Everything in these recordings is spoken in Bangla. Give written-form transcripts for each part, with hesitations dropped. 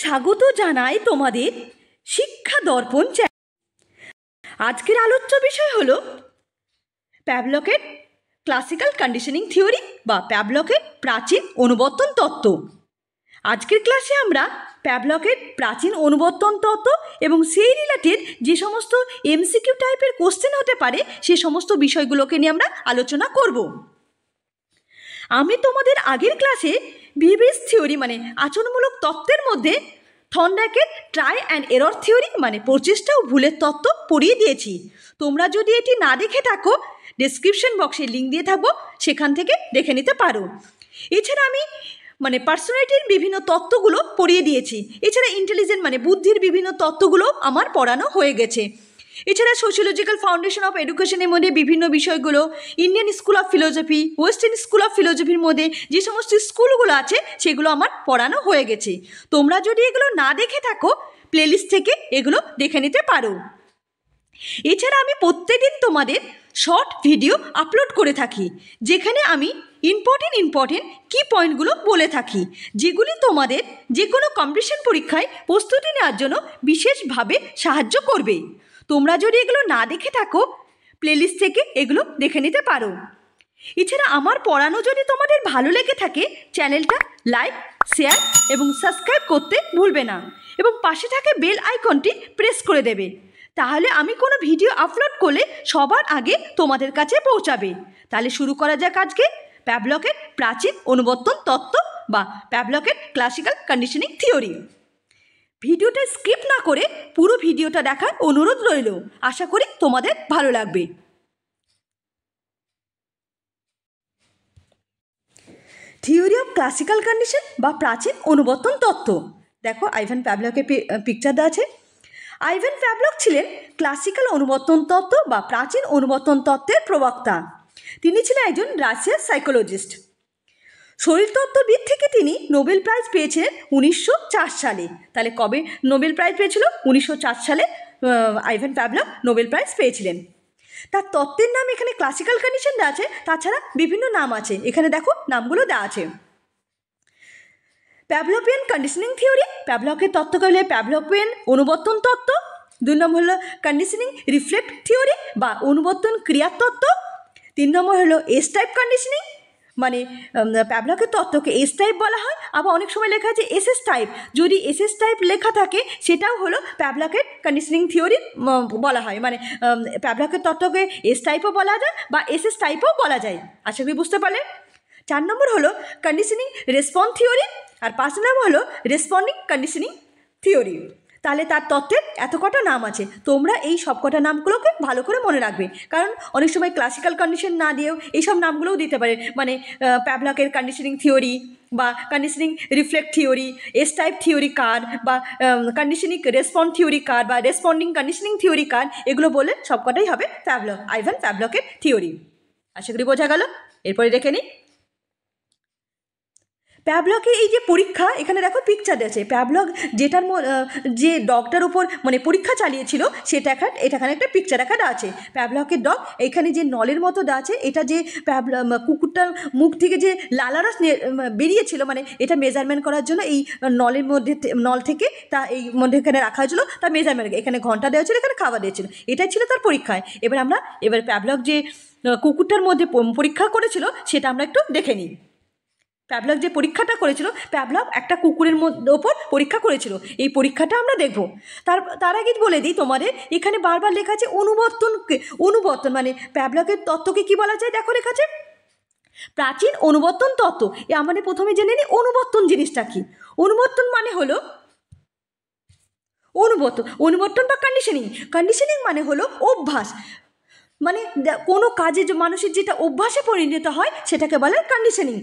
স্বাগত জানাই তোমাদের শিক্ষা দর্পণ চ্যানেল। আজকের আলোচ্য বিষয় হলো প্যাভলকের ক্লাসিক্যাল কন্ডিশনিং থিওরি বা প্যাভলকের প্রাচীন অনুবর্তন তত্ত্ব। আজকের ক্লাসে আমরা প্যাভলকের প্রাচীন অনুবর্তন তত্ত্ব এবং সেই রিলেটেড যে সমস্ত এমসিকিউ টাইপের কোশ্চেন হতে পারে সে সমস্ত বিষয়গুলোকে নিয়ে আমরা আলোচনা করব। আমি তোমাদের আগের ক্লাসে ভিভিস থিওরি মানে আচরণমূলক তত্ত্বের মধ্যে থর্নডাইকের ট্রাই অ্যান্ড এরর থিওরি মানে প্রচেষ্টা ও ভুলের তত্ত্ব পড়িয়ে দিয়েছি। তোমরা যদি এটি না দেখে থাকো ডেসক্রিপশন বক্সে লিঙ্ক দিয়ে থাকবো, সেখান থেকে দেখে নিতে পারো। এছাড়া আমি পার্সোনালিটির বিভিন্ন তত্ত্বগুলো পড়িয়ে দিয়েছি। এছাড়া ইন্টেলিজেন্ট মানে বুদ্ধির বিভিন্ন তত্ত্বগুলো আমার পড়ানো হয়ে গেছে। এছাড়া সোশিওলজিক্যাল ফাউন্ডেশন অফ এডুকেশনের মধ্যে বিভিন্ন বিষয়গুলো, Indian school of philosophy, western school of ফিলোসফির মধ্যে যে সমস্ত স্কুলগুলো আছে সেগুলো আমার পড়ানো হয়ে গেছে। তোমরা যদি এগুলো না দেখে থাকো প্লেলিস্ট থেকে এগুলো দেখে নিতে পারো। এছাড়া আমি প্রত্যেকদিন তোমাদের শর্ট ভিডিও আপলোড করে থাকি, যেখানে আমি ইম্পর্টেন্ট কি পয়েন্টগুলো বলে থাকি, যেগুলি তোমাদের যে কোনো কম্পিটিশন পরীক্ষায় প্রস্তুতি নেওয়ার জন্য বিশেষভাবে সাহায্য করবে। তোমরা যদি এগুলো না দেখে থাকো প্লেলিস্ট থেকে এগুলো দেখে নিতে পারো। এছাড়া আমার পড়ানো যদি তোমাদের ভালো লেগে থাকে চ্যানেলটা লাইক, শেয়ার এবং সাবস্ক্রাইব করতে ভুলবে না, এবং পাশে থাকা বেল আইকনটি প্রেস করে দেবে। তাহলে আমি কোনো ভিডিও আপলোড করলে সবার আগে তোমাদের কাছে পৌঁছাবে। তাহলে শুরু করা যাক আজকে প্যাভলকের প্রাচীন অনুবর্তন তত্ত্ব বা প্যাভলকের ক্লাসিক্যাল কন্ডিশনিং থিওরি। ভিডিওটা স্কিপ না করে পুরো ভিডিওটা দেখার অনুরোধ রইল। আশা করি তোমাদের ভালো লাগবে। থিওরি অফ ক্লাসিক্যাল কন্ডিশন বা প্রাচীন অনুবর্তন তত্ত্ব। দেখো আইভান প্যাভলকের পিকচার দেওয়া আছে। আইভান প্যাভলক ছিলেন ক্লাসিক্যাল অনুবর্তন তত্ত্ব বা প্রাচীন অনুবর্তন তত্ত্বের প্রবক্তা। তিনি ছিলেন একজন রাশিয়ান সাইকোলজিস্ট। শরীরতত্ত্ববিদ থেকে তিনি নোবেল প্রাইজ পেয়েছিলেন 1904 সালে। তাহলে কবে নোবেল প্রাইজ পেয়েছিল? 1904 সালে আইভান প্যাভলক নোবেল প্রাইজ পেয়েছিলেন। তার তত্ত্বের নাম এখানে ক্লাসিক্যাল কন্ডিশন দেওয়া আছে, তাছাড়া বিভিন্ন নাম আছে, এখানে দেখো নামগুলো দেওয়া আছে। প্যাভলোভিয়ান কন্ডিশনিং থিওরি, প্যাভলকের তত্ত্বকে হলে প্যাভলোভিয়ান অনুবর্তন তত্ত্ব। 2 নম্বর হলো কন্ডিশনিং রিফ্লেক্ট থিওরি বা অনুবর্তন ক্রিয়ার তত্ত্ব। 3 নম্বর হলো এস টাইপ কন্ডিশনিং, মানে প্যাভলকের তত্ত্বকে এস টাইপ বলা হয়, আবার অনেক সময় লেখা আছে এসএস টাইপ। যদি এসএস টাইপ লেখা থাকে সেটাও হলো প্যাভলকের কন্ডিশনিং থিওরি বলা হয়, মানে প্যাভলকের তত্ত্বকে এস টাইপও বলা যায় বা এসএস টাইপও বলা যায়। আশা করি বুঝতে পারলে। 4 নম্বর হলো কন্ডিশনিং রেসপন্স থিওরি, আর 5 নম্বর হলো রেসপন্ডিং কন্ডিশনিং থিওরি। তাহলে তার তত্ত্বের এত কটা নাম আছে, তোমরা এই সব কটা নামগুলোকে ভালো করে মনে রাখবে, কারণ অনেক সময় ক্লাসিক্যাল কন্ডিশন না দিয়েও এইসব নামগুলোও দিতে পারে, মানে প্যাভলকের কন্ডিশনিং থিওরি বা conditioning reflect theory, S type theory কার বা কন্ডিশনিং রেসপন্স থিওরি কার বা রেসপন্ডিং কন্ডিশনিং থিওরি কার, এগুলো বলে সব কটাই হবে আইভান প্যাভলকের থিওরি। আশা করি বোঝা গেল। এরপরে দেখে নিই প্যাভলকের এই যে পরীক্ষা, এখানে দেখো পিকচার আছে। প্যাভলক যেটার যে ডগটার উপর মানে পরীক্ষা চালিয়েছিল সেটা এখানে একটা পিকচার একটা আছে। প্যাভলকের ডগ, এখানে যে নলের মতো দেওয়া আছে, এটা যে কুকুরটার মুখ থেকে যে লালারস বেরিয়েছিল, মানে এটা মেজারমেন্ট করার জন্য এই নলের মধ্যে নল থেকে তা এই মধ্যে এখানে রাখা হয়েছিল, তার মেজারমেন্ট। এখানে ঘন্টা দেওয়া ছিল, এখানে খাবার দিয়েছিল, এটাই ছিল তার পরীক্ষায়। এবার প্যাভলক যে কুকুরটার মধ্যে পরীক্ষা করেছিল সেটা আমরা একটু দেখে নিই। প্যাভলক যে পরীক্ষাটা করেছিল, প্যাভলক একটা কুকুরের ওপর পরীক্ষা করেছিল, এই পরীক্ষাটা আমরা দেখব। তার আগে বলে দিই তোমাদের, এখানে বারবার লেখা আছে অনুবর্তন মানে প্যাভলকের তত্ত্বকে কি বলা যায়, দেখো লেখা আছে প্রাচীন অনুবর্তন তত্ত্ব। আমাদের প্রথমে জেনে নিই অনুবর্তন জিনিসটা কি। অনুবর্তন মানে হলো অনুবর্তন বা কন্ডিশনিং মানে হলো অভ্যাস, মানে কোনো কাজে যে মানুষের যেটা অভ্যাসে পরিণত হয় সেটাকে বলে কন্ডিশনিং।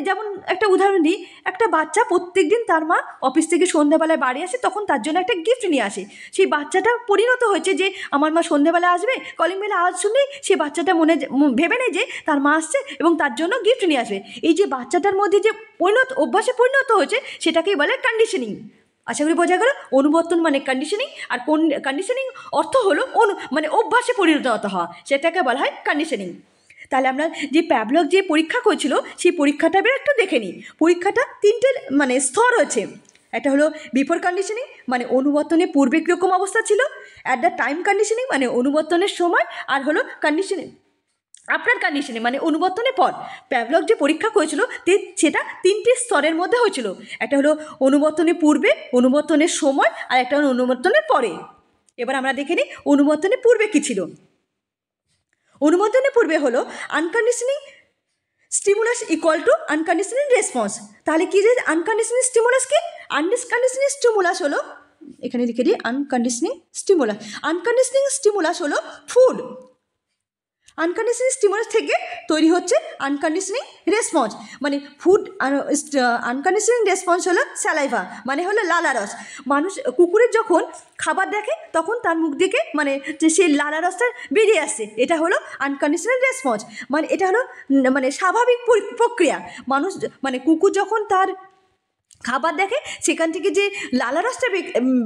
যেমন একটা উদাহরণ দিই, একটা বাচ্চা প্রত্যেক দিন তার মা অফিস থেকে সন্ধ্যাবেলায় বাড়ি আসে, তখন তার জন্য একটা গিফট নিয়ে আসে। সেই বাচ্চাটা পরিণত হয়েছে যে আমার মা সন্ধ্যাবেলা আসবে, কলিং বেলে আওয়াজ শুনলেই সে বাচ্চাটা ভেবে নেয় যে তার মা আসছে এবং তার জন্য গিফট নিয়ে আসবে। এই যে বাচ্চাটার মধ্যে যে অভ্যাসে পরিণত হয়েছে সেটাকেই বলে কন্ডিশনিং। আশা করি বোঝা গেল। অনুবর্তন মানে কন্ডিশনিং, আর কন্ডিশনিং অর্থ হলো মানে অভ্যাসে পরিণত হওয়া, সেটাকে বলা হয় কন্ডিশনিং। তাহলে আমরা যে প্যাভলক যে পরীক্ষা করেছিল সেই পরীক্ষাটা এবার একটু দেখে নিই। পরীক্ষাটা 3টে মানে স্তর হয়েছে। একটা হলো বিফোর কন্ডিশনিং, মানে অনুবর্তনের পূর্বে কীরকম অবস্থা ছিল, অ্যাট দ্য টাইম কন্ডিশনিং মানে অনুবর্তনের সময়, আর হলো কন্ডিশনিং আফটার কন্ডিশনিং মানে অনুবর্তনের পর। প্যাভলভ যে পরীক্ষা করেছিল সেটা 3টি স্তরের মধ্যে হয়েছিল, একটা হলো অনুবর্তনের পূর্বে, অনুবর্তনের সময়, আর একটা হলো অনুবর্তনের পরে। এবার আমরা দেখে নিই অনুবর্তনের পূর্বে কী ছিল। অনুবর্তনের পূর্বে হলো unconditioning stimulus equal to unconditional response. তাহলে কি যে আনকন্ডিশনাল স্টিমুলাস কি? আনকন্ডিশনাল স্টিমুলাস হলো, এখানে লিখে দিই আনকন্ডিশনিং স্টিমুলাস। আনকন্ডিশনিং স্টিমুলাস হলো ফুড। আনকন্ডিশনাল স্টিমুলাস থেকে তৈরি হচ্ছে আনকন্ডিশনিং রেসপন্স, মানে ফুড। আনকন্ডিশনিং রেসপন্স হলো স্যালাইভা, মানে হলো লালারস। মানুষ কুকুরের যখন খাবার দেখে তখন তার মুখ থেকে মানে সেই লালারসটা বেরিয়ে আসছে, এটা হলো আনকন্ডিশনাল রেসপন্স। মানে এটা হলো মানে স্বাভাবিক প্রক্রিয়া। মানুষ মানে কুকুর যখন তার খাবার দেখে সেখান থেকে যে লালারসটা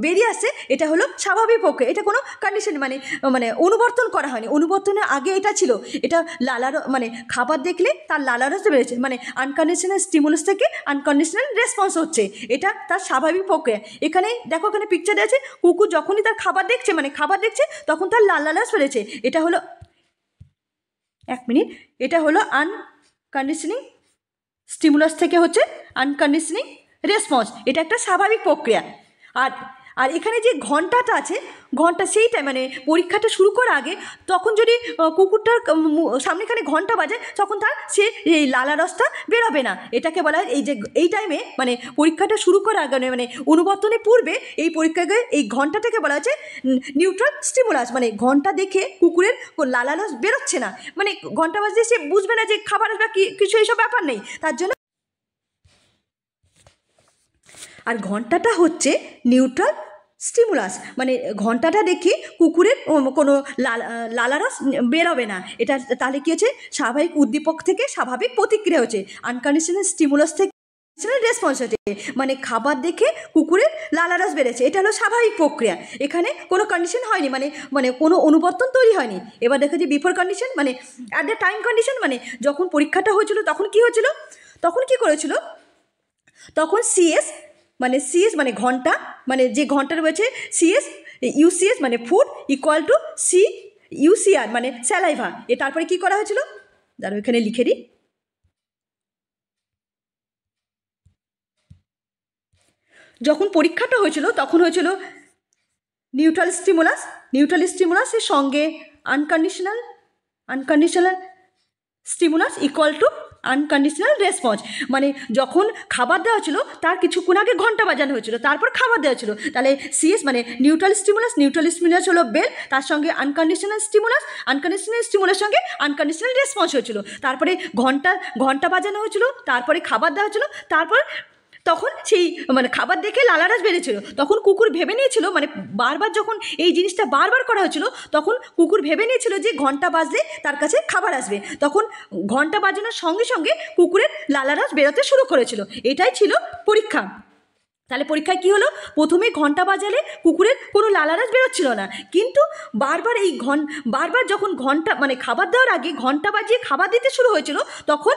বেরিয়ে আসছে, এটা হলো স্বাভাবিক প্রক্রিয়া, এটা কোনো কন্ডিশন মানে মানে অনুবর্তন করা হয়নি। অনুবর্তনের আগে এটা ছিল, এটা মানে খাবার দেখলে তার লালারস বেরিয়েছে, মানে আনকন্ডিশনাল স্টিমুলাস থেকে আনকন্ডিশনাল রেসপন্স হচ্ছে, এটা তার স্বাভাবিক প্রক্রিয়া। এখানে দেখো, এখানে পিকচার আছে, কুকুর যখনই তার খাবার দেখছে মানে খাবার দেখছে তখন তার লালারস বেরিয়েছে, এটা হলো এটা হলো আনকন্ডিশনিং স্টিমুলাস থেকে হচ্ছে আনকন্ডিশনিং রেসপন্স, এটা একটা স্বাভাবিক প্রক্রিয়া। আর আর এখানে যে ঘন্টাটা আছে, ঘন্টা সেইটাই মানে পরীক্ষাটা শুরু করার আগে তখন যদি কুকুরটার সামনেখানে ঘন্টা বাজে তখন তার সে এই লালারসটা বেরোবে না, এটাকে বলা হয় এই টাইমে মানে পরীক্ষাটা শুরু করার আগে মানে অনুবর্তনের পূর্বে এই পরীক্ষাকে এই ঘন্টাটাকে বলা হচ্ছে নিউট্রাল স্টিমুলাস। মানে ঘন্টা দেখে কুকুরের লালারস বেরোচ্ছে না, মানে ঘন্টা বাজলে সে বুঝবে না যে খাবার বা কিছু এইসব ব্যাপার নেই, তার জন্য। আর ঘন্টাটা হচ্ছে নিউট্রাল স্টিমুলাস, মানে ঘন্টাটা দেখে কুকুরের কোনো লালারস বেরোবে না, এটা তাহলে কী হচ্ছে স্বাভাবিক উদ্দীপক থেকে স্বাভাবিক প্রতিক্রিয়া হচ্ছে, আনকন্ডিশনাল স্টিমুলাস থেকে রেসপন্স হচ্ছে, মানে খাবার দেখে কুকুরের লালারস বেড়েছে, এটা হলো স্বাভাবিক প্রক্রিয়া। এখানে কোনো কন্ডিশন হয়নি, মানে মানে কোনো অনুবর্তন তৈরি হয়নি। এবার দেখো যে বিফোর কন্ডিশন মানে অ্যাট দ্য টাইম কন্ডিশন, মানে যখন পরীক্ষাটা হয়েছিল তখন কি হয়েছিল, তখন কি করেছিল, তখন সিএস মানে ঘন্টা, মানে যে ঘন্টা রয়েছে ইউসিএস মানে ফুড ইকুয়াল টু ইউসিআর মানে স্যালাইভা। তারপরে কি করা হয়েছিল, দাঁড়াও এখানে লিখে দিই। যখন পরীক্ষাটা হয়েছিল তখন হয়েছিল নিউট্রাল স্টিমুলাসের সঙ্গে unconditional stimulus equal to unconditional response. মানে যখন খাবার দেওয়া ছিল তার কিছুক্ষণ আগে ঘন্টা বাজানো হয়েছিল, তারপর খাবার দেওয়া ছিল, তাহলে সিএস মানে নিউট্রাল স্টিমুলাস হলো বেল, তার সঙ্গে আনকন্ডিশনাল স্টিমুলাস সঙ্গে আনকন্ডিশনাল রেসপন্স হয়েছিল, তারপরে ঘন্টা বাজানো হয়েছিল, তারপরে খাবার দেওয়া হয়েছিল, তারপর তখন সেই মানে খাবার দেখে লালারস বেরিয়েছিল। তখন কুকুর ভেবে নিয়েছিল, মানে বারবার যখন এই জিনিসটা বারবার করা হয়েছিল তখন কুকুর ভেবে নিয়েছিল যে ঘন্টা বাজলে তার কাছে খাবার আসবে, তখন ঘন্টা বাজানোর সঙ্গে সঙ্গে কুকুরের লালারস বেরোতে শুরু করেছিল, এটাই ছিল পরীক্ষা। তাহলে পরীক্ষায় কি হলো, প্রথমে ঘন্টা বাজালে কুকুরের কোনো লালারস বেরোচ্ছিল না, কিন্তু বারবার যখন ঘন্টা মানে খাবার দেওয়ার আগে ঘন্টা বাজিয়ে খাবার দিতে শুরু হয়েছিল তখন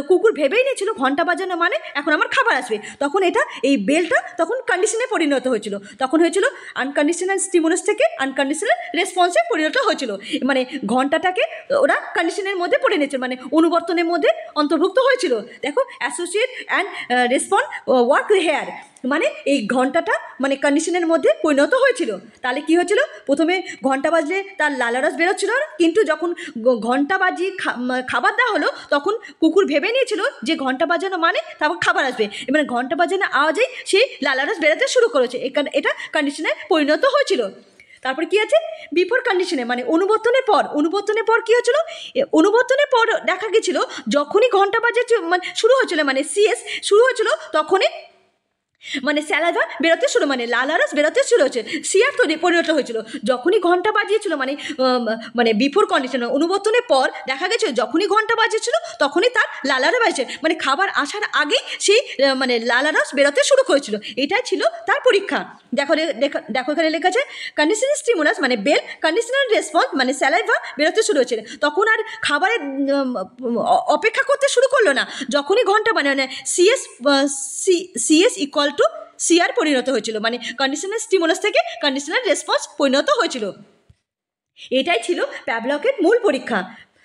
কুকুর ভেবেই নিয়েছিল ঘন্টা বাজানো মানে এখন আমার খাবার আসবে, তখন এই বেলটা তখন কন্ডিশনে পরিণত হয়েছিল, তখন হয়েছিল আনকন্ডিশনাল স্টিমুলাস থেকে আনকন্ডিশনাল রেসপন্সে পরিণত হয়েছিল, মানে ঘন্টাটাকে ওরা কন্ডিশনের মধ্যে পড়ে নিয়েছিল, মানে অনুবর্তনের মধ্যে অন্তর্ভুক্ত হয়েছিল। দেখো associate and respond work hair, মানে এই ঘন্টাটা মানে কন্ডিশনের মধ্যে পরিণত হয়েছিল। তাহলে কি হয়েছিল, প্রথমে ঘন্টা বাজলে তার লালারস বেরোচ্ছিল না, কিন্তু যখন ঘন্টা বাজিয়ে খাবার দেওয়া হলো তখন কুকুর ভেবে নিয়েছিল যে ঘন্টা বাজানো মানে তারপর খাবার আসবে, মানে ঘন্টা বাজানো আওয়াজেই সেই লালারস বেরোতে শুরু করেছে, এটা কন্ডিশনে পরিণত হয়েছিল। তারপর কি আছে বিফোর কন্ডিশনে, মানে অনুবর্তনের পর কি হয়েছিল, অনুবর্তনের পর দেখা গেছিল যখনই ঘন্টা বাজে মানে শুরু হয়েছিল, মানে সিএস শুরু হয়েছিল, তখনই মানে স্যালাইভা বেরোতে শুরু, মানে লালারস বেরোতে শুরু হয়েছে, সিআর পরিণত হয়েছিল। যখনই ঘন্টা বাজিয়েছিল মানে বিফোর কন্ডিশন অনুবর্তনের পর দেখা গেছে যখনই ঘন্টা বাজিয়েছিল তখনই তার লালারস বেরিয়েছে, মানে খাবার আসার আগেই সেই মানে লালারস বেরোতে শুরু করেছিল, এটাই ছিল তার পরীক্ষা। দেখো এখানে লেখা আছে কন্ডিশনাল স্টিমুলাস মানে বেল, কন্ডিশনাল রেসপন্স মানে স্যালাইভা বেরোতে শুরু হয়েছিল, তখন আর খাবারের অপেক্ষা করতে শুরু করলো না, যখনই ঘন্টা মানে সিএস ইকুয়াল টু সিআর পরিণত হয়েছিল, মানে কন্ডিশনাল স্টিমুলাস থেকে কন্ডিশনাল রেসপন্স পরিণত হয়েছিল। এটাই ছিল প্যাভলকের মূল পরীক্ষা।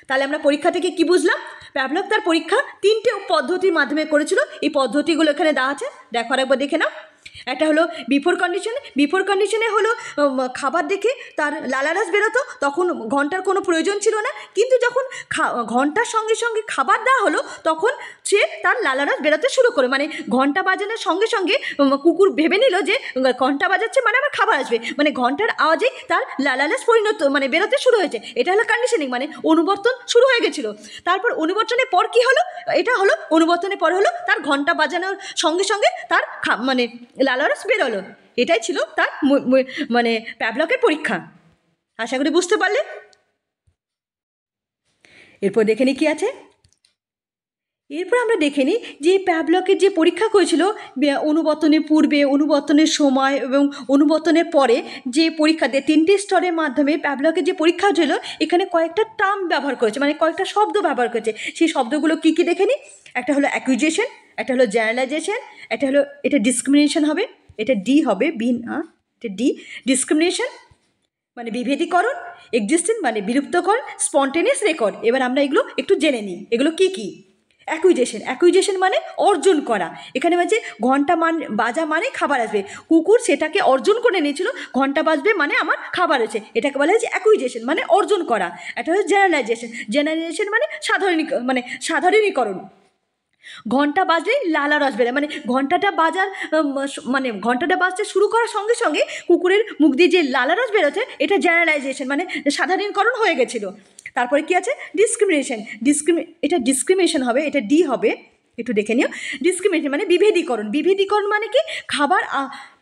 তাহলে আমরা পরীক্ষা থেকে কি বুঝলাম? প্যাভলক তার পরীক্ষা 3টে পদ্ধতির মাধ্যমে করেছিল। এই পদ্ধতিগুলো এখানে দেওয়া আছে, দেখো একবার দেখে নাও। একটা হলো বিফোর কন্ডিশনে হলো খাবার দেখে তার লালারস বেরোতো, তখন ঘন্টার কোনো প্রয়োজন ছিল না, কিন্তু যখন ঘন্টার সঙ্গে সঙ্গে খাবার দেওয়া হলো তখন সে তার লালারস বেরোতে শুরু করে, মানে ঘন্টা বাজানোর সঙ্গে সঙ্গে কুকুর ভেবে নিল যে ঘন্টা বাজাচ্ছে মানে আমার খাবার আসবে, মানে ঘন্টার আওয়াজেই তার লালারস মানে বেরোতে শুরু হয়েছে। এটা হলো কন্ডিশনিং, মানে অনুবর্তন শুরু হয়ে গেছিলো। তারপর অনুবর্তনের পর কি হলো? এটা হলো অনুবর্তনের পর হলো তার ঘন্টা বাজানোর সঙ্গে সঙ্গে তার মানে লালারস বেরোলো। এটাই ছিল তার মানে প্যাভলকের পরীক্ষা। আশা করি বুঝতে পারলে। এরপর দেখে নিই কী আছে। এরপর আমরা দেখে নিই যে প্যাভলকের যে পরীক্ষা করেছিল অনুবর্তনের পূর্বে, অনুবর্তনের সময় এবং অনুবর্তনের পরে যে পরীক্ষা দিয়ে 3টে স্তরের মাধ্যমে প্যাভলকের যে পরীক্ষা ছিল, এখানে কয়েকটা টার্ম ব্যবহার করেছে, মানে কয়েকটা শব্দ ব্যবহার করেছে। সেই শব্দগুলো কী কী দেখে নিই। একটা হলো অ্যাকুইজিশন, একটা হলো জেনারেলাইজেশন, একটা হলো এটা ডিসক্রিমিনেশন হবে, এটা ডি হবে, এটা ডি ডিসক্রিমিনেশন মানে বিভেদীকরণ, এক্সিস্টেন্ট মানে বিলুপ্তকরণ, স্পন্টেনিয়াস রেকর্ড। এবার আমরা এগুলো একটু জেনে নিই, এগুলো কী কী। অ্যাকুইজিশন মানে অর্জন করা। এখানে বলছে ঘন্টা বাজা মানে খাবার আসবে, কুকুর সেটাকে অর্জন করে নিয়েছিল, ঘন্টা বাজবে মানে আমার খাবার আছে, এটাকে বলা হচ্ছে অ্যাকুইজিশন মানে অর্জন করা। এটা হচ্ছে জেনারেলাইজেশন মানে সাধারণীকরণ। ঘন্টা বাজলেই লালারস বেরোয়, মানে ঘন্টাটা বাজতে শুরু করার সঙ্গে সঙ্গে কুকুরের মুখ দিয়ে যে লালারস বেরোচ্ছে, এটা জেনারেলাইজেশন মানে সাধারণীকরণ হয়ে গেছিলো। তারপরে কি আছে? এটা ডিসক্রিমিনেশন হবে, এটা ডি হবে, একটু দেখে নিও। ডিসক্রিমিনেশন মানে বিভেদীকরণ মানে কি? খাবার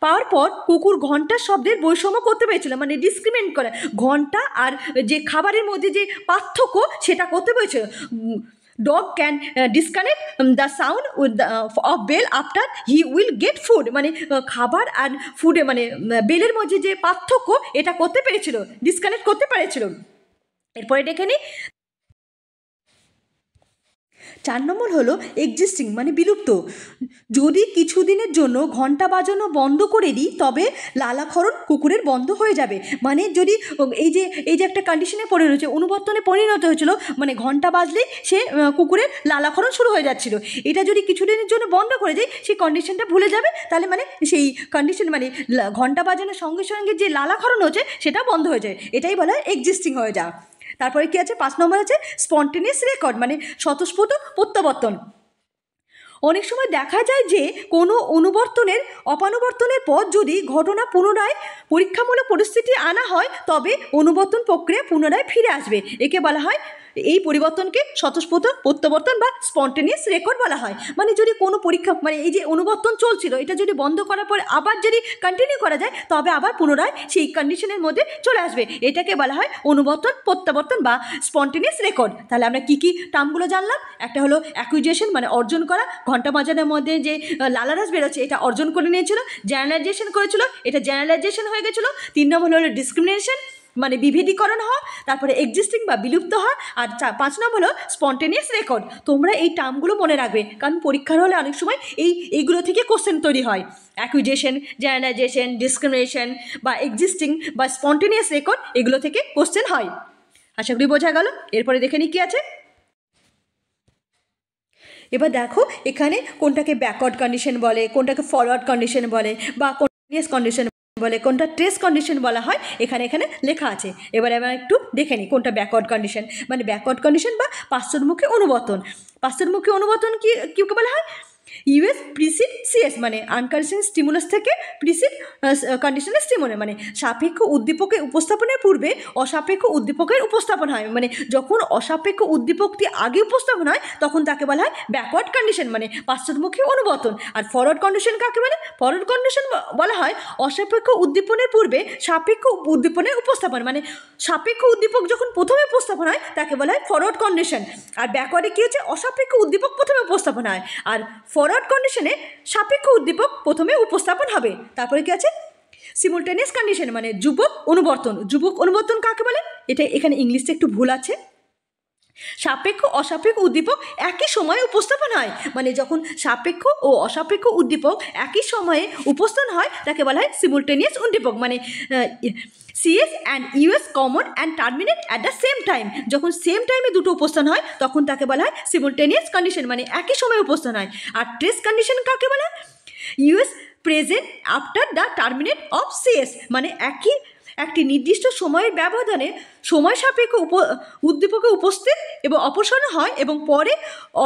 পাওয়ার পর কুকুর ঘন্টার শব্দের বৈষম্য করতে পেরেছিল, মানে ডিসক্রিমিনেট করে ঘন্টা আর যে খাবারের মধ্যে যে পার্থক্য সেটা করতে পেরেছিল। Dog can disconnect the sound of bell after he will get food, মানে খাবার আর ফুডে মানে বেলের মধ্যে যে পার্থক্য এটা করতে পেরেছিল, ডিসকানেক্ট করতে পেরেছিল। এরপরে দেখে নিই 4 নম্বর হলো এক্সিস্টিং মানে বিলুপ্ত। যদি কিছুদিনের জন্য ঘন্টা বাজানো বন্ধ করে দিই তবে লালাক্ষরণ কুকুরের বন্ধ হয়ে যাবে, মানে যদি এই যে একটা কন্ডিশনে পরিণত হয়েছে, অনুবর্তনে পরিণত হয়েছিল, মানে ঘন্টা বাজলেই সে কুকুরের লালাক্ষরণ শুরু হয়ে যাচ্ছিল, এটা যদি কিছুদিনের জন্য বন্ধ করে দেয় সেই কন্ডিশনটা ভুলে যাবে, তাহলে মানে সেই কন্ডিশন মানে ঘন্টা বাজানোর সঙ্গে সঙ্গে যে লালাক্ষরণ হচ্ছে সেটা বন্ধ হয়ে যায়, এটাই বলা হয় এক্সিস্টিং হয়ে যাওয়া। তারপরে কি আছে? 5 নম্বর আছে স্পন্টেনিয়াস রেকর্ড মানে স্বতঃস্ফূর্ত প্রত্যাবর্তন। অনেক সময় দেখা যায় যে কোনো অপানুবর্তনের পর যদি ঘটনা পুনরায় পরীক্ষামূলক পরিস্থিতি আনা হয় তবে অনুবর্তন প্রক্রিয়া পুনরায় ফিরে আসবে, একে বলা হয়, এই পরিবর্তনকে স্বতঃস্ফূর্ত প্রত্যাবর্তন বা স্পন্টেনিয়াস রেকর্ড বলা হয়। মানে যদি কোনো পরীক্ষা মানে এই যে অনুবর্তন চলছিল এটা যদি বন্ধ করার পর আবার যদি কন্টিনিউ করা যায় তবে আবার পুনরায় সেই কন্ডিশনের মধ্যে চলে আসবে, এটাকে বলা হয় অনুবর্তন প্রত্যাবর্তন বা স্পন্টেনিয়াস রেকর্ড। তাহলে আমরা কী কী টার্মগুলো জানলাম? একটা হলো অ্যাকুইজিশন মানে অর্জন করা, ঘন্টা বাজানোর মধ্যে যে লালারস বেরোচ্ছে এটা অর্জন করে নিয়েছিল। জেনারেলাইজেশন করেছিল, এটা জেনারেলাইজেশন হয়ে গেছিলো। 3 নম্বর হলো ডিসক্রিমিনেশন মানে বিভেদীকরণ হওয়া, তারপরে এক্সিস্টিং বা বিলুপ্ত হওয়া, আর 5 নম্বর হলো স্পন্টেনিয়াস রেকর্ড। তোমরা এই টার্মগুলো মনে রাখবে, কারণ পরীক্ষার হলে অনেক সময় এইগুলো থেকে কোশ্চেন তৈরি হয়। অ্যাকুইজিশন, জেনারেলাইজেশন, ডিসক্রিমিনেশন বা এক্সিস্টিং বা স্পন্টেনিয়াস রেকর্ড, এগুলো থেকে কোশ্চেন হয়। আশা করি বোঝা গেল। এরপরে দেখে নিই কী আছে। এবার দেখো এখানে কোনটাকে ব্যাকওয়ার্ড কন্ডিশন বলে, কোনটাকে ফরওয়ার্ড কন্ডিশন বলে, বা কন্টিনিউয়াস কন্ডিশন বলে, কোনটা ট্রেস কন্ডিশন বলা হয়, এখানে লেখা আছে। এবার একটু দেখে নিই কোনটা ব্যাকওয়ার্ড কন্ডিশন। মানে ব্যাকওয়ার্ড কন্ডিশন বা পাশ্চাত্যমুখী অনুবর্তন। পাশ্চাত্যমুখী অনুবর্তন কী বলা হয়? ইউএস প্রিসিড সিএস মানে আনকন্ডিশনাল স্টিমুলাস থেকে প্রিসিড কন্ডিশনাল স্টিমুলাস, মানে সাপেক্ষ উদ্দীপকের উপস্থাপনের পূর্বে অসাপেক্ষ উদ্দীপকের উপস্থাপন হয়। মানে যখন অসাপেক্ষ উদ্দীপকটি আগে উপস্থাপন হয় তখন তাকে বলা হয় ব্যাকওয়ার্ড কন্ডিশন মানে পাশ্চাত্যমুখী অনুবর্তন। আর ফরওয়ার্ড কন্ডিশন কাকে বলে? ফরওয়ার্ড কন্ডিশন বলা হয় অসাপেক্ষ উদ্দীপনের পূর্বে সাপেক্ষ উদ্দীপনের উপস্থাপন, মানে সাপেক্ষ উদ্দীপক যখন প্রথমে উপস্থাপন হয় তাকে বলা হয় ফরওয়ার্ড কন্ডিশন। আর ব্যাকওয়ার্ডে কী হচ্ছে? অসাপেক্ষ উদ্দীপক প্রথমে উপস্থাপন হয়, আর ফরওয়ার্ড কন্ডিশনে সাপেক্ষ উদ্দীপক প্রথমে উপস্থাপন হবে। তারপরে কি আছে? সিমুলটেনিয়াস কন্ডিশন মানে যুবক অনুবর্তন। যুবক অনুবর্তন কাকে বলে? এটা এখানে ইংলিশটা একটু ভুল আছে, সাপেক্ষ অসাপেক্ষ উদ্দীপক একই সময়ে উপস্থাপন হয়, মানে যখন সাপেক্ষ ও অসাপেক্ষ উদ্দীপক একই সময়ে উপস্থান হয় তাকে বলা হয় সিমুলটেনিয়াস উদ্দীপক। মানে CS and US common and terminate at the same time, যখন সেম টাইমে দুটো উপস্থান হয় তখন তাকে বলা হয় সিমুলটেনিয়াস কন্ডিশন, মানে একই সময়ে উপস্থান হয়। আর ট্রেস কন্ডিশন কাকে বলা হয়? US present after the terminate of CS, মানে একটি নির্দিষ্ট সময়ের ব্যবধানে সময় সাপেক্ষ উদ্দীপকে উপস্থিত এবং অপসারণ হয় এবং পরে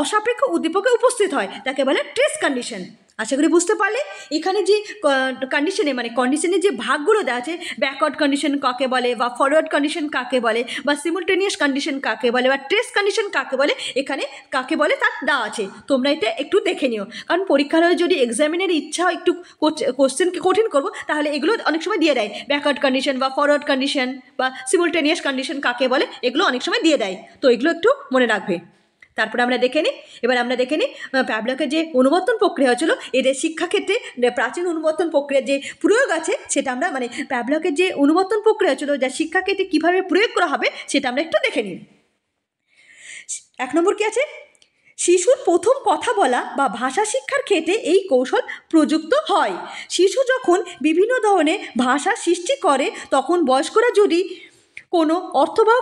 অসাপেক্ষ উদ্দীপকে উপস্থিত হয় তাকে বলে ট্রেস কন্ডিশন। আশা করি বুঝতে পারলে। এখানে যে কন্ডিশনে মানে কন্ডিশনের যে ভাগগুলো দেওয়া আছে, ব্যাকওয়ার্ড কন্ডিশন কাকে বলে বা ফরওয়ার্ড কন্ডিশন কাকে বলে বা সিমুলটেনিয়াস কন্ডিশন কাকে বলে বা ট্রেস কন্ডিশন কাকে বলে, এখানে কাকে বলে তার দেওয়া আছে। তোমরা এটা একটু দেখে নিও, কারণ পরীক্ষার হলে যদি এক্সামিনের ইচ্ছা একটু কোশ্চেনকে কঠিন করবো তাহলে এগুলো অনেক সময় দিয়ে দেয়। ব্যাকওয়ার্ড কন্ডিশন বা ফরওয়ার্ড কন্ডিশন বা সিমুলটেনিয়াস কন্ডিশন কাকে বলে এগুলো অনেক সময় দিয়ে দেয়, তো এগুলো একটু মনে রাখবে। তারপরে আমরা দেখে নিই, এবার আমরা দেখে নিই প্যাভলকের যে অনুবর্তন প্রক্রিয়া হচ্ছিল, এদের শিক্ষাক্ষেত্রে প্রাচীন অনুবর্তন প্রক্রিয়ার যে প্রয়োগ আছে সেটা আমরা মানে প্যাভলকের যে অনুবর্তন প্রক্রিয়া হচ্ছিল যা শিক্ষাক্ষেত্রে কীভাবে প্রয়োগ করা হবে সেটা আমরা একটু দেখে নিই। 1 নম্বর কি আছে? শিশুর প্রথম কথা বলা বা ভাষা শিক্ষার ক্ষেত্রে এই কৌশল প্রযুক্ত হয়। শিশু যখন বিভিন্ন ধরনের ভাষা সৃষ্টি করে তখন বয়স্করা যদি কোনো অর্থবহ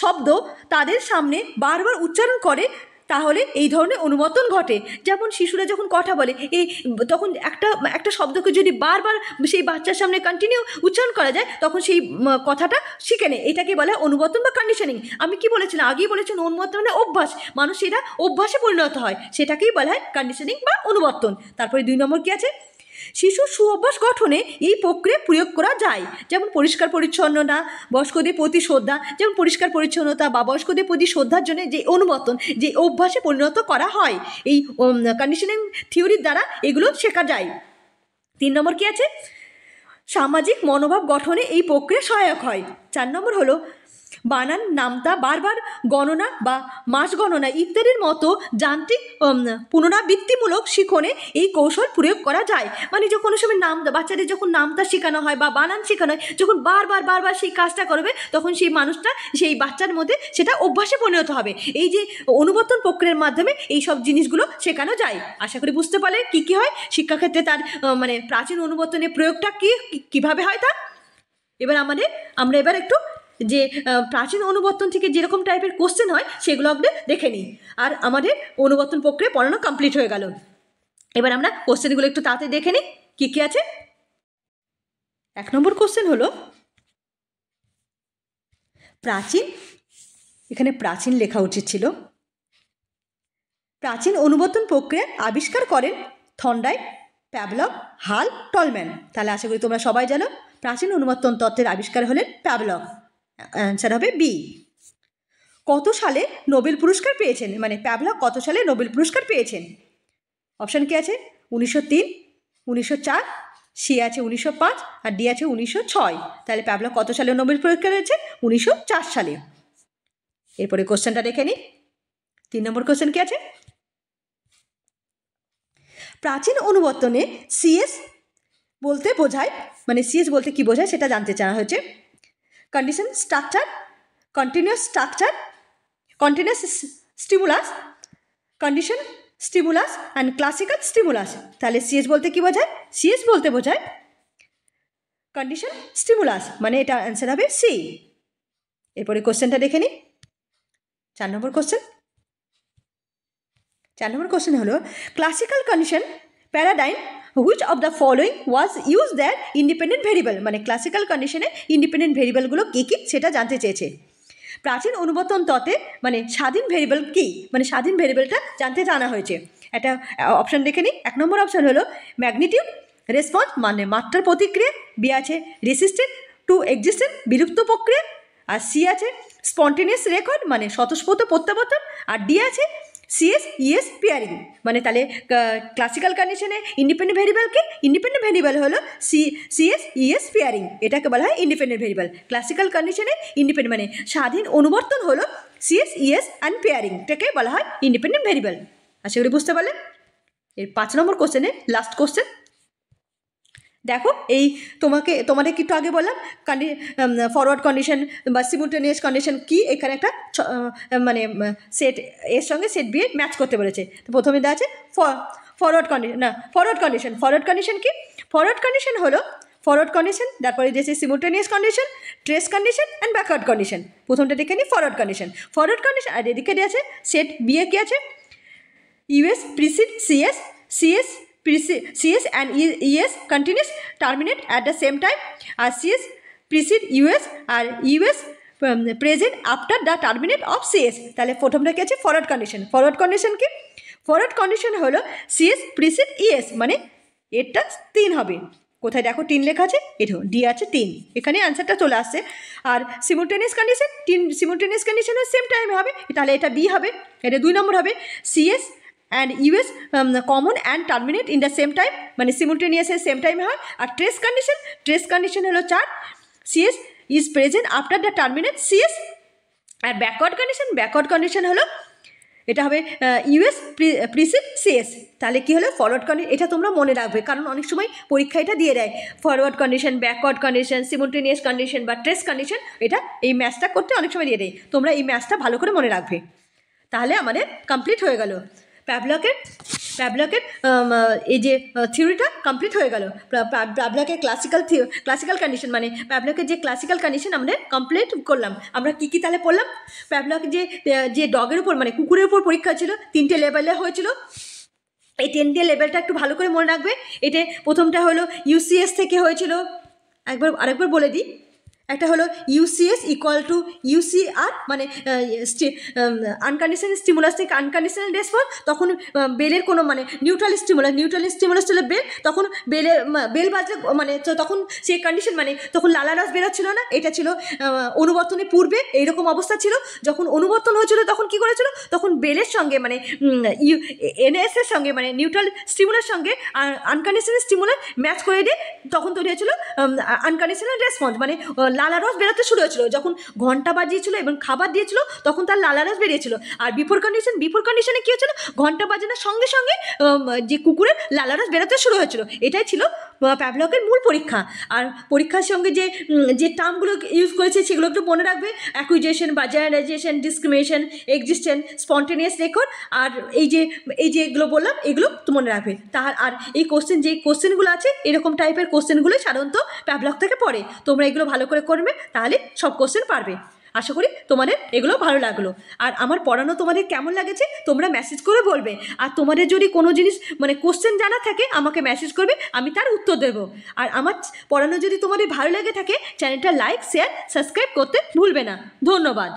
শব্দ তাদের সামনে বারবার উচ্চারণ করে তাহলে এই ধরনের অনুবর্তন ঘটে। যেমন শিশুরা যখন কথা বলে তখন একটা শব্দকে যদি বারবার সেই বাচ্চার সামনে কন্টিনিউ উচ্চারণ করা যায় তখন সেই কথাটা শিখে নেয়, এটাকে বলে অনুবর্তন বা কন্ডিশনিং। আমি কি বলেছিলাম আগেই বলেছিলাম, অনুবর্তন মানে অভ্যাস, মানুষ এটা অভ্যাসে পরিণত হয়, সেটাকেই বলা হয় কন্ডিশনিং বা অনুবর্তন। তারপরে 2 নম্বর কি আছে? শিশুর সুঅভ্যাস গঠনে এই প্রক্রিয়া প্রয়োগ করা যায়, যেমন পরিষ্কার পরিচ্ছন্নতা, বয়স্কদের প্রতি শ্রদ্ধা, যেমন পরিষ্কার পরিচ্ছন্নতা বা বয়স্কদের প্রতি শ্রদ্ধার জন্য যে অনুবর্তন যে অভ্যাসে পরিণত করা হয় এই কন্ডিশনিং থিওরির দ্বারা এগুলো শেখা যায়। 3 নম্বর কি আছে? সামাজিক মনোভাব গঠনে এই প্রক্রিয়া সহায়ক হয়। 4 নম্বর হলো বানান, নামতা, বারবার গণনা বা মাস গণনা ইত্যাদির মতো যান্ত্রিক পুনরাবৃত্তিমূলক শিখনে এই কৌশল প্রয়োগ করা যায়। মানে যখন কোনো সময় বাচ্চাদের যখন নামতা শেখানো হয় বা বানান শেখানো হয়, যখন বারবার সেই কাজটা করবে তখন সেই মানুষটা সেই বাচ্চার মধ্যে সেটা অভ্যাসে পরিণত হবে। এই যে অনুবর্তন প্রক্রিয়ার মাধ্যমে এই সব জিনিসগুলো শেখানো যায়। আশা করি বুঝতে পারলে কী কী হয় শিক্ষাক্ষেত্রে তার মানে প্রাচীন অনুবর্তনের প্রয়োগটা কীভাবে হয় তা। এবার আমরা এবার একটু যে প্রাচীন অনুবর্তন থেকে যেরকম টাইপের কোশ্চেন হয় সেগুলো আমরা দেখে নিই। আর আমাদের অনুবর্তন প্রক্রিয়া পড়ানো কমপ্লিট হয়ে গেল। এবার আমরা কোশ্চেনগুলো একটু তাড়াতাড়ি দেখে নিই কী কী আছে। 1 নম্বর কোশ্চেন হলো প্রাচীন, এখানে প্রাচীন লেখা উচিত ছিল। প্রাচীন অনুবর্তন প্রক্রিয়া আবিষ্কার করেন থর্নডাইক, প্যাভলক, হাল, টলম্যান। তাহলে আশা করি তোমরা সবাই জানো প্রাচীন অনুবর্তন তত্ত্বের আবিষ্কার হলেন প্যাভলক। অ্যান্সার হবে বি। কত সালে নোবেল পুরস্কার পেয়েছেন? মানে প্যাভলক কত সালে নোবেল পুরস্কার পেয়েছেন? অপশান কি আছে? 1903, 1904, সি আছে 1905 আর ডি আছে 1906। তাহলে প্যাভলক কত সালে নোবেল পুরস্কার হয়েছে? 1904 সালে। এরপরে কোশ্চেনটা দেখে নিই। 3 নম্বর কোশ্চেন কি আছে? প্রাচীন অনুবর্তনে সিএস বলতে বোঝায়, মানে সিএস বলতে কি বোঝায় সেটা জানতে চাওয়া হয়েছে। Condition structure, continuous structure, continuous stimulus, condition stimulus and classical stimulus. তাহলে সিএস বলতে কি বোঝায়? সিএস বলতে বোঝায় কন্ডিশন স্টিমুলাস, মানে এটা অ্যান্সার হবে সি। এরপরে কোশ্চেনটা দেখে নিই। 4 নম্বর কোশ্চেন। 4 নম্বর কোশ্চেন হলো classical condition paradigm which of the following was use their independent variable. মানে ক্লাসিক্যাল কন্ডিশনে ইন্ডিপেন্ডেন্ট ভেরিয়েবলগুলো কী কী সেটা জানতে চেয়েছে। প্রাচীন অনুবর্তন তত্ত্বে মানে স্বাধীন ভেরিয়েবল কী, মানে স্বাধীন ভেরিয়েবলটা জানা হয়েছে। একটা অপশান দেখে নিই। 1 নম্বর অপশান হলো ম্যাগনিটিউড, রেসপন্স মানে মাত্রার প্রতিক্রিয়া, বি আছে রেসিস্টেন্ট টু এক্সিস্টেন্ট বিলুপ্ত প্রক্রিয়া, আর সি আছে স্পন্টেনিয়াস রেকর্ড মানে স্বতঃস্ফূর্ত প্রত্যাবর্তন, আর ডি আছে সিএস ইএস পেয়ারিং। মানে তাহলে ক্লাসিক্যাল কন্ডিশনে ইন্ডিপেন্ডেন্ট ভেরিয়েবলকে ইন্ডিপেন্ডেন্ট ভেরিয়েবল হলো সিএস ইএস পেয়ারিং, এটাকে বলা হয় ইন্ডিপেন্ডেন্ট ভেরিয়েবল। ক্লাসিক্যাল কন্ডিশনে ইন্ডিপেন্ডেন্ট মানে স্বাধীন অনুবর্তন হলো সিএস ইএস অ্যান্ড পেয়ারিং, এটাকে বলা হয় ইন্ডিপেন্ডেন্ট ভেরিয়েবল। আশা করি বুঝতে পারলেন। এর 5 নম্বর কোশ্চেনে লাস্ট কোশ্চেন দেখো। এই তোমাদের একটু আগে বললাম ফরওয়ার্ড কন্ডিশন বা সিমুলটেনিয়াস কন্ডিশন কি, এখানে একটা মানে সেট এর সঙ্গে সেট বি এর ম্যাচ করতে বলেছে। তো প্রথমে দেওয়া আছে ফরওয়ার্ড কন্ডিশন। ফরওয়ার্ড কন্ডিশন কি? ফরওয়ার্ড কন্ডিশন হলো ফরওয়ার্ড কন্ডিশন, তারপরে দিয়েছে simultaneous condition, trace condition and backward condition. প্রথমটা দেখে নিই ফরওয়ার্ড কন্ডিশন। ফরওয়ার্ড কন্ডিশন আর এদিকে দিয়েছে সেট বি এ কি আছে? US precede CS, CS and ES continuous terminate at the same time, আর সিএস প্রিসিড ইউএস আর US present after the terminate of CS. তাহলে প্রথমটা কি আছে? Forward condition. ফরওয়ার্ড কন্ডিশন কি? ফরওয়ার্ড কন্ডিশন হলো সিএস প্রিসিড ইএস, মানে এরটা 3 হবে। কোথায় দেখো 3 লেখা আছে? এটা ডি আছে 3, এখানে আনসারটা চলে আসছে। আর সিমultaneous কন্ডিশন, সিমultaneous কন্ডিশনের সেম টাইমে হবে, তাহলে এটা বি হবে, এটা 2 নম্বর হবে। CS and US common and terminate in the same time, মানে সিমultaneousের সেম টাইমে হয়। আর ট্রেস কন্ডিশন হলো 4, CS is present after the terminate CS. আর ব্যাকওয়ার্ড কন্ডিশন হলো এটা হবে ইউএস প্রিসিড সিএস। তাহলে কি হলো? Forward condition. এটা তোমরা মনে রাখবে, কারণ অনেক সময় পরীক্ষা এটা দিয়ে দেয়, forward condition, backward condition, simultaneous condition বা ট্রেস কন্ডিশন, এটা এই ম্যাথটা করতে অনেক সময় দিয়ে দেয়। তোমরা এই ম্যাথটা ভালো করে মনে রাখবে, তাহলে আমাদের কমপ্লিট হয়ে গেল। প্যাভলকের এই যে থিওরিটা কমপ্লিট হয়ে গেল। প্যাভলকের ক্লাসিক্যাল কন্ডিশন, মানে প্যাভলকের যে ক্লাসিক্যাল কন্ডিশন আমরা কমপ্লিট করলাম। আমরা কী তাহলে পড়লাম? প্যাভলক যে ডগের উপর, মানে কুকুরের উপর পরীক্ষা ছিল, 3টে লেভেলে হয়েছিল। এই 3টে লেভেলটা একটু ভালো করে মনে রাখবে। এটা প্রথমটা হলো ইউসিএস থেকে হয়েছিল, আরেকবার বলে দিই। একটা হলো ইউসিএস ইকুয়াল টু ইউসিআর, মানে আনকন্ডিশনাল স্টিমুলাস থেকে আনকন্ডিশনাল রেসপন্স। তখন বেলের কোনো মানে নিউট্রাল স্টিমুলাস ছিল বেল, তখন বেল বাজলে মানে তখন সেই কন্ডিশন, মানে তখন লালারস বেরোচ্ছিল না, এটা ছিল অনুবর্তনের পূর্বে এইরকম অবস্থা ছিল। যখন অনুবর্তন হয়েছিল তখন কি করেছিল? তখন বেলের সঙ্গে মানে এনএস এর সঙ্গে, মানে নিউট্রাল স্টিমুলার সঙ্গে আনকন্ডিশনাল স্টিমুলার ম্যাচ করে দিয়ে তখন তৈরি হয়েছিল আনকন্ডিশনাল রেসপন্স, মানে লালারস বেরোতে শুরু হয়েছিল। যখন ঘন্টা বাজিয়েছিল এবং খাবার দিয়েছিল তখন তার লালারস বেরিয়েছিল। আর বিফোর কন্ডিশনে কী হয়েছিল? ঘন্টা বাজানোর সঙ্গে সঙ্গে যে কুকুরের লালারস বেরোতে শুরু হয়েছিল। এটাই ছিল প্যাভলকের মূল পরীক্ষা। আর পরীক্ষার সঙ্গে যে টার্মগুলো ইউজ করেছে সেগুলো একটু মনে রাখবে। অ্যাকুইজেশন বা generalization, discrimination, existence, spontaneous record, আর এই যে এগুলো বললাম এগুলো তো মনে রাখবে। আর এই কোশ্চেনগুলো আছে, এরকম টাইপের কোশ্চেনগুলো সাধারণত প্যাভলক থেকে পড়ে। তোমরা এগুলো ভালো করে করবে, তাহলে সব কোশ্চেন পারবে। আশা করি তোমাদের এগুলো ভালো লাগলো। আর আমার পড়ানো তোমাদের কেমন লাগেছে তোমরা মেসেজ করে বলবে। আর তোমাদের যদি কোনো জিনিস মানে কোশ্চেন জানা থাকে আমাকে মেসেজ করবে, আমি তার উত্তর দেবো। আর আমার পড়ানো যদি তোমাদের ভালো লেগে থাকে চ্যানেলটা লাইক, শেয়ার, সাবস্ক্রাইব করতে ভুলবে না। ধন্যবাদ।